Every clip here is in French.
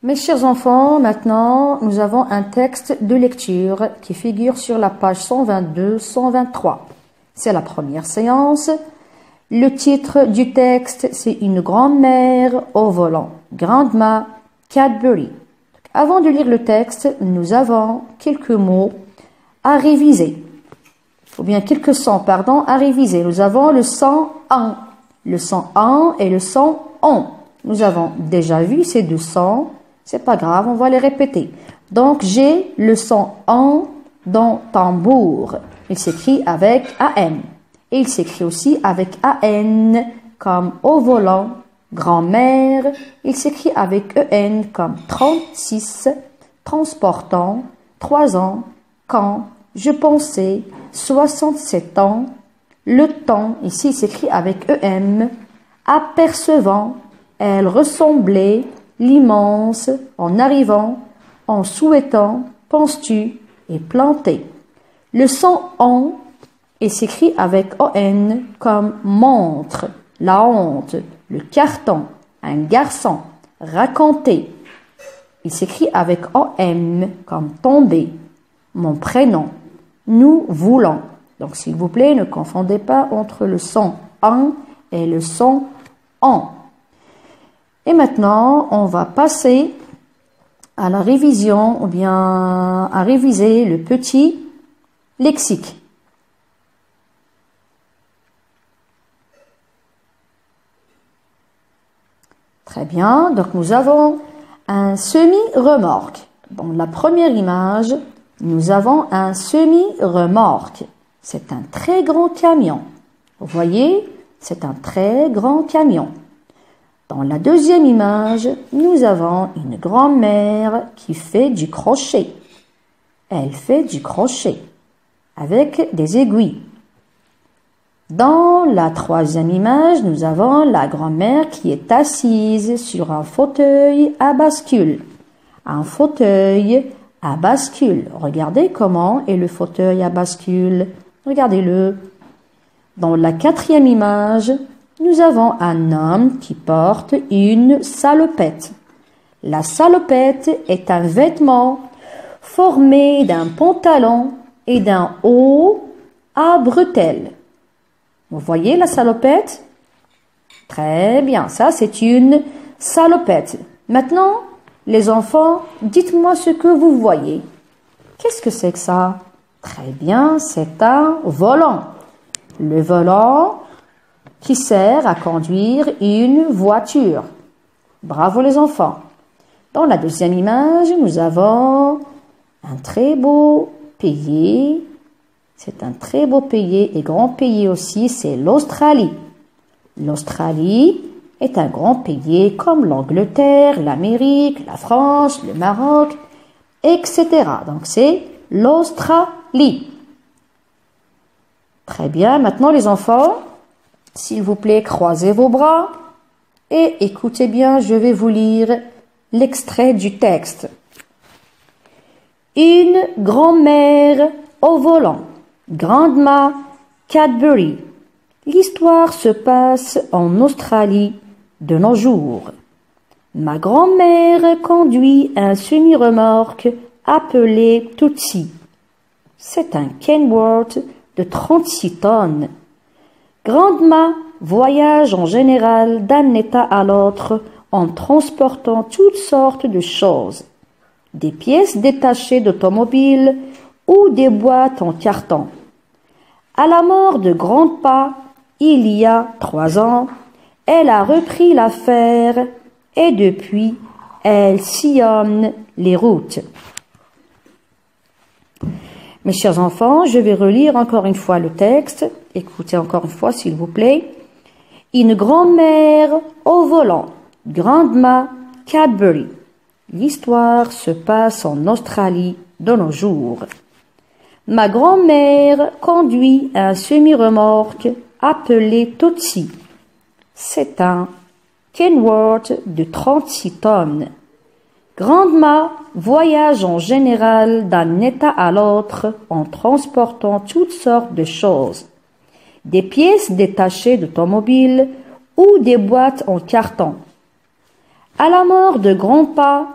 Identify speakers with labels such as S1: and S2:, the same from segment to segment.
S1: Mes chers enfants, maintenant, nous avons un texte de lecture qui figure sur la page 122-123. C'est la première séance. Le titre du texte, c'est Une grand-mère au volant. Grandma Cadbury. Avant de lire le texte, nous avons quelques mots à réviser. Ou bien quelques sons, pardon, à réviser. Nous avons le son en. Le son en et le son on. Nous avons déjà vu ces deux sons. C'est pas grave, on va les répéter. Donc, j'ai le son en dans tambour. Il s'écrit avec AM. Et il s'écrit aussi avec AN, comme au volant. Grand-mère, il s'écrit avec EN, comme 36, transportant, 3 ans, quand, je pensais, 67 ans, le temps, ici il s'écrit avec EM, apercevant, elle ressemblait, l'immense, en arrivant, en souhaitant, penses-tu, et planté. Le son en est s'écrit avec ON comme montre, la honte, le carton, un garçon, raconter. Il s'écrit avec OM comme tomber, mon prénom, nous voulons. Donc s'il vous plaît, ne confondez pas entre le son en et le son en. Et maintenant, on va passer à la révision ou bien à réviser le petit lexique. Très bien, donc nous avons un semi-remorque. Dans la première image, nous avons un semi-remorque. C'est un très grand camion. Vous voyez, c'est un très grand camion. Dans la deuxième image, nous avons une grand-mère qui fait du crochet. Elle fait du crochet avec des aiguilles. Dans la troisième image, nous avons la grand-mère qui est assise sur un fauteuil à bascule. Un fauteuil à bascule. Regardez comment est le fauteuil à bascule. Regardez-le. Dans la quatrième image, nous avons un homme qui porte une salopette. La salopette est un vêtement formé d'un pantalon et d'un haut à bretelles. Vous voyez la salopette? Très bien, ça c'est une salopette. Maintenant, les enfants, dites-moi ce que vous voyez. Qu'est-ce que c'est que ça? Très bien, c'est un volant. Le volant qui sert à conduire une voiture. Bravo les enfants. Dans la deuxième image, nous avons un très beau pays. C'est un très beau pays et grand pays aussi, c'est l'Australie. L'Australie est un grand pays comme l'Angleterre, l'Amérique, la France, le Maroc, etc. Donc c'est l'Australie. Très bien, maintenant les enfants, s'il vous plaît, croisez vos bras et écoutez bien, je vais vous lire l'extrait du texte. Une grand-mère au volant. Grandma Cadbury. L'histoire se passe en Australie de nos jours. Ma grand-mère conduit un semi-remorque appelé Tootsie. C'est un Kenworth de 36 tonnes. Grandma voyage en général d'un état à l'autre en transportant toutes sortes de choses. Des pièces détachées d'automobiles ou des boîtes en carton. À la mort de Grandpa, il y a 3 ans, elle a repris l'affaire et depuis, elle sillonne les routes. Mes chers enfants, je vais relire encore une fois le texte. Écoutez encore une fois, s'il vous plaît. Une grand-mère au volant. Grandma Cadbury. L'histoire se passe en Australie de nos jours. Ma grand-mère conduit un semi-remorque appelé Tootsie. C'est un Kenworth de 36 tonnes. Grandma voyage en général d'un état à l'autre en transportant toutes sortes de choses. Des pièces détachées d'automobiles ou des boîtes en carton. À la mort de Grandpa,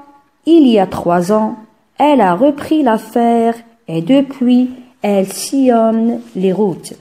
S1: Il y a 3 ans, elle a repris l'affaire et depuis, elle sillonne les routes.